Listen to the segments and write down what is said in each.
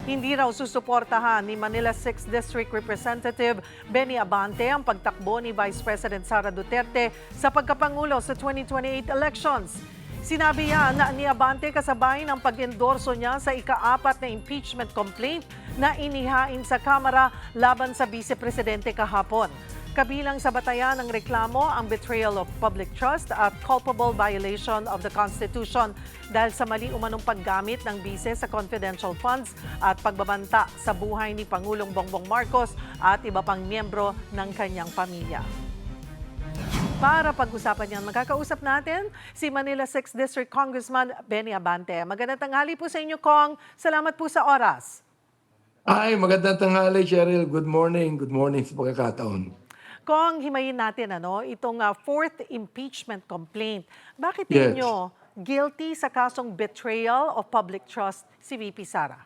Hindi raw susuportahan ni Manila 6th District Representative Benny Abante ang pagtakbo ni Vice President Sara Duterte sa pagkapangulo sa 2028 elections. Sinabi niya na ni Abante kasabay ng pag-endorso niya sa ika-4 na impeachment complaint na inihain sa Kamara laban sa Vice Presidente kahapon. Kabilang sa batayan ng reklamo ang betrayal of public trust at culpable violation of the Constitution dahil sa mali umanong paggamit ng bise sa confidential funds at pagbabanta sa buhay ni Pangulong Bongbong Marcos at iba pang miyembro ng kanyang pamilya. Para pag-usapan yan, magkakausap natin si Manila 6th District Congressman Benny Abante. Magandang tanghali po sa inyo, Kong. Salamat po sa oras. Ay, magandang tanghali, Cheryl. Good morning. Good morning sa pagkakataon. Kong, himayin natin itong fourth impeachment complaint. Bakit Yes. ninyo guilty sa kasong betrayal of public trust si VP Sara?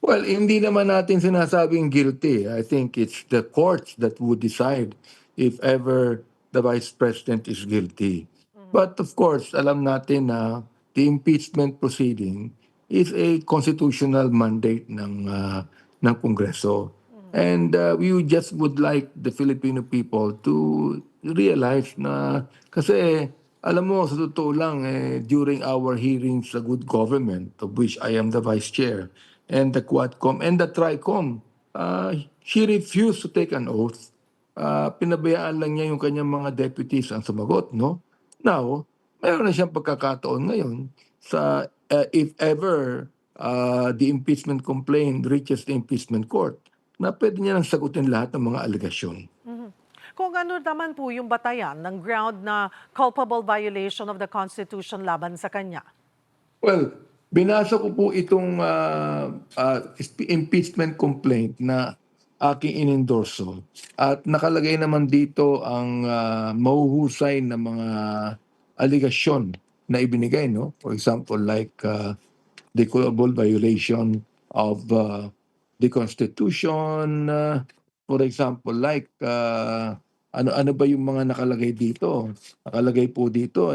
Well, hindi naman natin sinasabing guilty. I think it's the courts that would decide if ever the Vice President is guilty. But of course, alam natin na the impeachment proceeding is a constitutional mandate ng Kongreso. And we just would like the Filipino people to realize na kasi alam mo, sa totoo lang, during our hearings sa Good Government, of which I am the Vice Chair, and the Quadcom and the Tricom, she refused to take an oath. Pinabayaan lang niya yung kanyang mga deputies ang sumagot, no? Now, mayroon na siyang pagkakataon ngayon sa if ever the impeachment complaint reaches the impeachment court, na pwede niya nang sagutin lahat ng mga alegasyon. Kung ano naman po yung batayan ng ground na culpable violation of the Constitution laban sa kanya? Well, binasa ko po itong impeachment complaint na aking inendorso at nakalagay naman dito ang mahuhusay na mga aligasyon na ibinigay, no? For example, like the culpable violation of the Constitution, for example, like ano ba yung mga nakalagay dito? Nakalagay po dito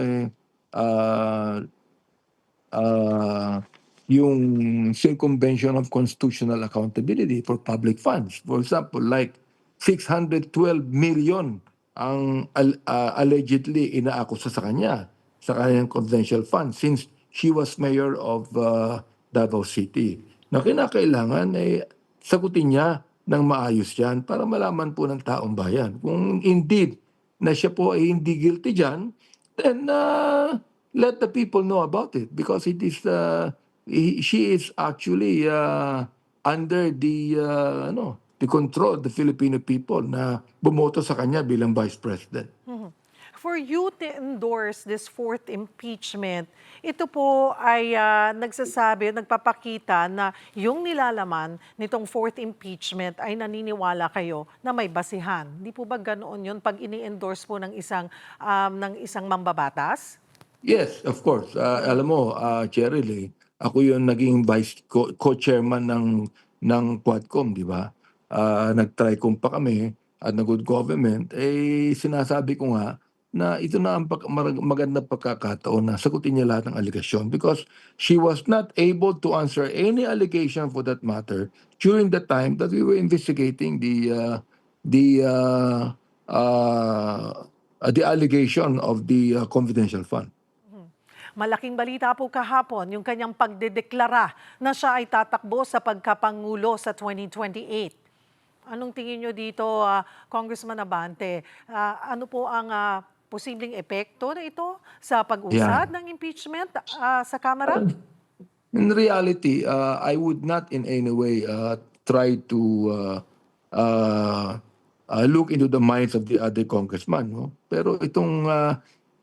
yung circumvention of constitutional accountability for public funds. For example, like 612 million ang allegedly inaakusa sa kanya sa kanyang confidential fund since she was mayor of Davao City. Na kinakailangan sagutin niya ng maayos yan para malaman po ng taong bayan. Kung indeed na siya po ay hindi guilty dyan, then let the people know about it because it is she is actually under the control of the Filipino people na bumoto sa kanya bilang Vice President. For you to endorse this fourth impeachment, ito po ay nagpapakita na yung nilalaman nitong fourth impeachment ay naniniwala kayo na may basihan. Di po ba ganoon yun pag ini-endorse po ng isang mambabatas? Yes, of course. Alam mo, Cheryl, ako yung naging co-chairman ng Quadcom, di ba? Nag-Tricom pa kami at nag-Good Government. Sinasabi ko nga na ito na ang magandang pagkakataon na sagutin niya lahat ng allegation because she was not able to answer any allegation for that matter during the time that we were investigating the allegation of the confidential fund. Malaking balita po kahapon yung kanyang pagdedeklara na siya ay tatakbo sa pagkapangulo sa 2028. Anong tingin nyo dito, Congressman Abante? Ano po ang posibleng epekto na ito sa pag-usad ng impeachment sa Kamara? In reality, I would not in any way try to look into the minds of the other congressman. No? Pero itong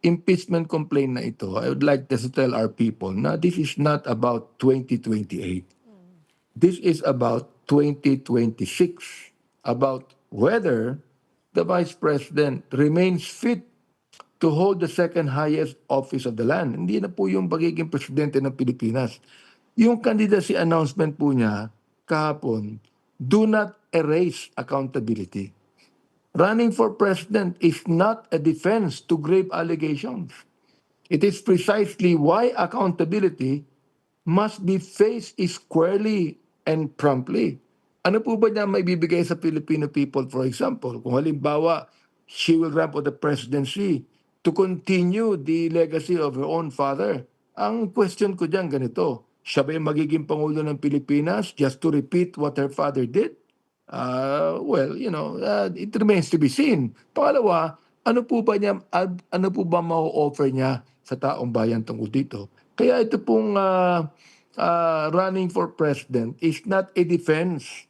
impeachment complaint na ito, I would like to tell our people na this is not about 2028. This is about 2026, about whether the Vice President remains fit to hold the second highest office of the land. Hindi na po yung pagiging presidente ng Pilipinas. Yung candidacy announcement po niya kahapon, do not erase accountability. Running for president is not a defense to grave allegations. It is precisely why accountability must be faced squarely and promptly. Ano po ba niya maibibigay sa Filipino people, for example, kung halimbawa she will run for the presidency to continue the legacy of her own father? Ang question ko diyan ganito, siya ba yung magiging Pangulo ng Pilipinas just to repeat what her father did? It remains to be seen. Pangalawa, ano po ba ma-offer niya sa taong bayan tungkol dito? Kaya ito pong running for president is not a defense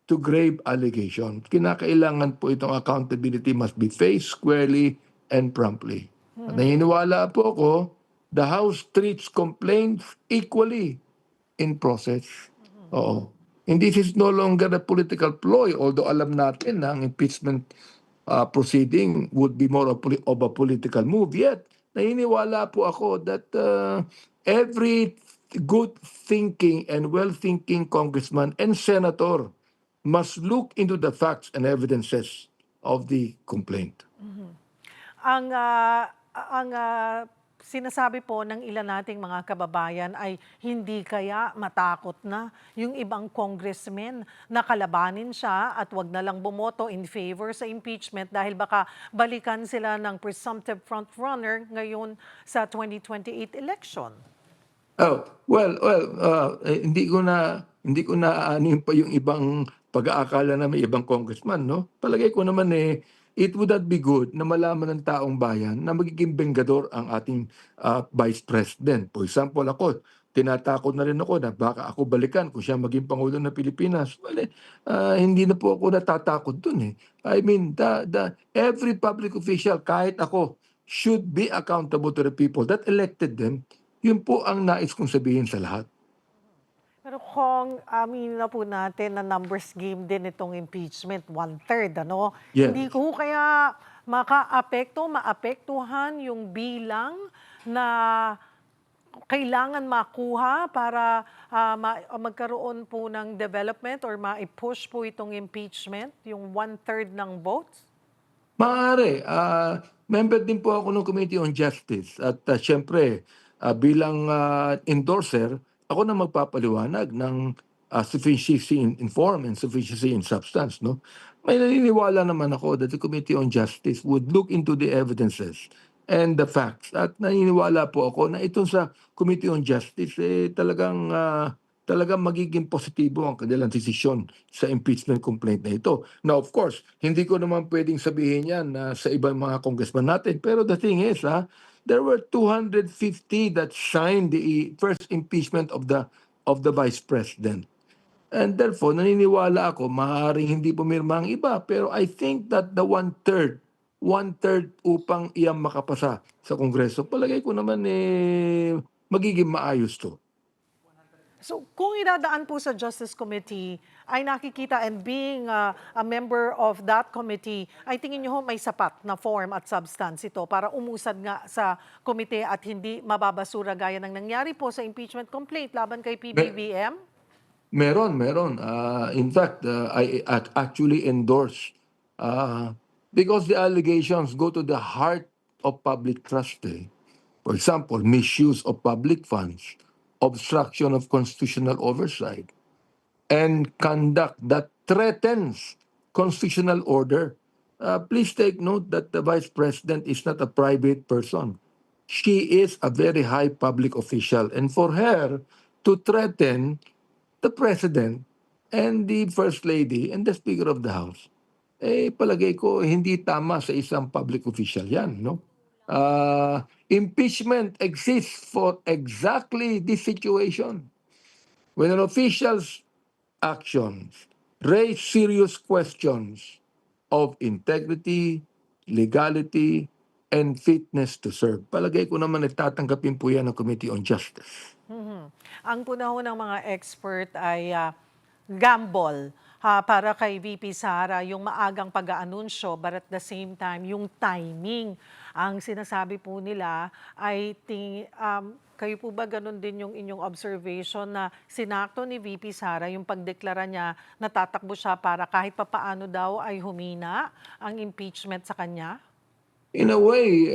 to grave allegations. Kinakailangan po itong accountability must be faced squarely and promptly. At naniniwala po ako, the House treats complaints equally in process. Oo. And this is no longer a political ploy, although alam natin na ang impeachment proceeding would be more of a political move. Yet, naniniwala po ako that every good thinking and well-thinking congressman and senator must look into the facts and evidences of the complaint. Ang sinasabi po ng ilan nating mga kababayan ay hindi kaya matakot na yung ibang congressmen na kalabanin siya at wag na lang bumoto in favor sa impeachment dahil baka balikan sila ng presumptive frontrunner ngayon sa 2028 election. Hindi ko aanin pa yung ibang pag-aakala na may ibang congressman, no? Palagay ko naman it would not be good na malaman ng taong bayan na magiging benggador ang ating vice president. For example, ako, tinatakot na rin ako na baka ako balikan kung siya maging Pangulo ng Pilipinas. Well, hindi na po ako natatakot dun eh. I mean, every public official, kahit ako, should be accountable to the people that elected them. Yun po ang nais kong sabihin sa lahat. Pero kung amin na po natin na numbers game din itong impeachment, 1/3, ano? Yes. Hindi ko kaya maapektuhan yung bilang na kailangan makuha para magkaroon po ng development or ma-push po itong impeachment, yung 1/3 ng votes? Maaari. Member din po ako ng Committee on Justice at siyempre bilang endorser, ako na magpapaliwanag ng sufficiency in form and sufficiency in substance. No? May naniniwala naman ako that the Committee on Justice would look into the evidences and the facts. At naniniwala po ako na ito sa Committee on Justice talagang magiging positibo ang kanilang desisyon sa impeachment complaint na ito. Now, of course, hindi ko naman pwedeng sabihin yan sa ibang mga congressman natin. Pero the thing is, there were 250 that signed the first impeachment of the vice president. And therefore, naniniwala ako, maaaring hindi pumirma ang iba. Pero I think that the one-third upang iyang makapasa sa Kongreso, palagay ko naman magiging maayos to. So kung idadaan po sa Justice Committee, ay nakikita and being a member of that committee, ay tingin nyo may sapat na form at substance ito para umusad nga sa komite at hindi mababasura gaya ng nangyari po sa impeachment complaint laban kay PBBM? Meron. In fact, I actually endorse because the allegations go to the heart of public trust. For example, misuse of public funds, obstruction of constitutional oversight, and conduct that threatens constitutional order. Please take note that the Vice President is not a private person. She is a very high public official. And for her to threaten the President and the First Lady and the Speaker of the House, palagay ko hindi tama sa isang public official yan, no? Impeachment exists for exactly this situation. When an official's actions raise serious questions of integrity, legality, and fitness to serve. Palagay ko naman tatanggapin po yan ng Committee on Justice. Ang punahon ng mga expert ay gamble para kay VP Sara yung maagang pag-aanunsyo but at the same time yung timing. Ang sinasabi po nila ay kayo po ba ganun din yung inyong observation na sinakto ni VP Sara yung pagdeklara niya na tatakbo siya para kahit papaano daw ay humina ang impeachment sa kanya? In a way,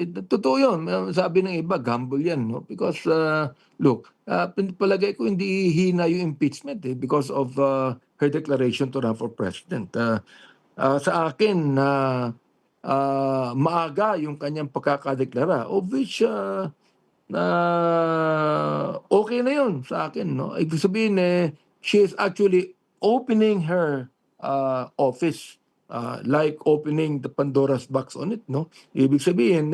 totoo yun. Sabi ng iba, gamble yan, no? Because, look, palagay ko hindi hina yung impeachment because of her declaration to run for president. Sa akin, na maaga yung kanyang pagkakadeklara, of which na okay na yun sa akin, no? Ibig sabihin, she is actually opening her office, like opening the Pandora's box on it, no? Ibig sabihin,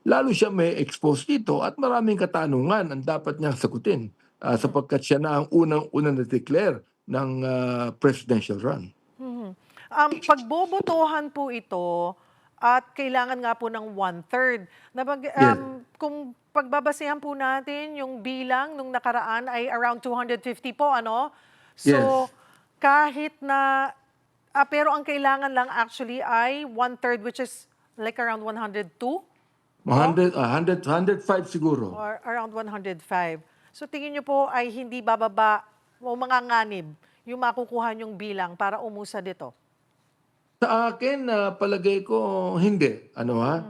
lalo siya may expose dito at maraming katanungan ang dapat niyang sagutin, sapagkat siya na ang unang na-declare ng presidential run. Mhm. Pagbobotohan po ito at kailangan nga po ng one-third. Yes. Kung pagbabasehan po natin yung bilang nung nakaraan ay around 250 po, ano? So, Yes. kahit na, pero ang kailangan lang actually ay one-third, which is like around 102 105 siguro. or around 105. So, tingin niyo po ay hindi bababa o manganganib yung makukuha niyong bilang para umusa dito? Sa akin, palagay ko hindi. Ano ha?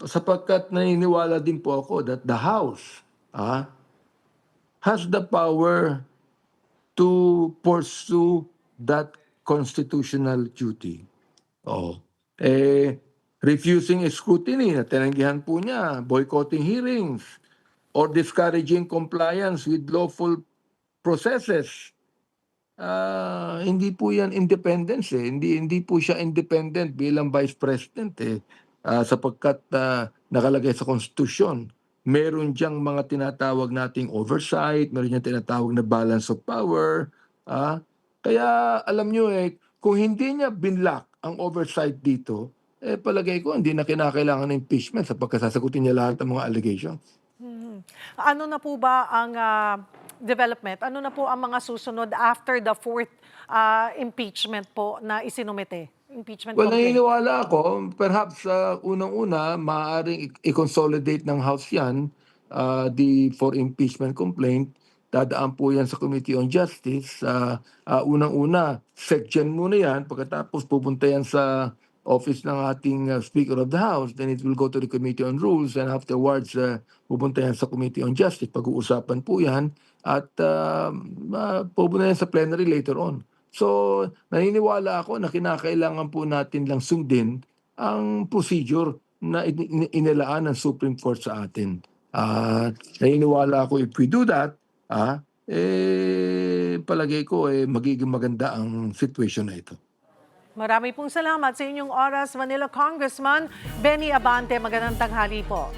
Sapagkat naniniwala din po ako that the House has the power to pursue that constitutional duty. Oo. Refusing scrutiny, na tinanggihan po niya, boycotting hearings, or discouraging compliance with lawful processes. Hindi po yan independence Hindi po siya independent bilang vice president sapagkat nakalagay sa konstitusyon. Meron diyang mga tinatawag nating oversight, meron diyang tinatawag na balance of power. Kaya alam niyo kung hindi niya binlock ang oversight dito, palagay ko hindi na kinakailangan ng impeachment sapagkat sasagutin niya lahat ng mga allegations. Mhm. Ano na po ba ang development? Ano na po ang mga susunod after the fourth impeachment po na isinumite? Impeachment Well, complaint. naniniwala ako, perhaps unang-una, maaaring i-consolidate ng House yan, for impeachment complaint. Dadaan po yan sa Committee on Justice. Unang-una, section muna yan. Pagkatapos pupunta yan sa office ng ating Speaker of the House. Then it will go to the Committee on Rules and afterwards pupunta yan sa Committee on Justice. Pag-uusapan po yan at pupunta yan sa plenary later on. So, naniniwala ako na kinakailangan po natin lang sundin ang procedure na inilaan ng Supreme Court sa atin. Naniniwala ako if we do that, palagay ko magiging maganda ang situation na ito. Marami pong salamat sa inyong oras, Manila Congressman Benny Abante. Magandang tanghali po.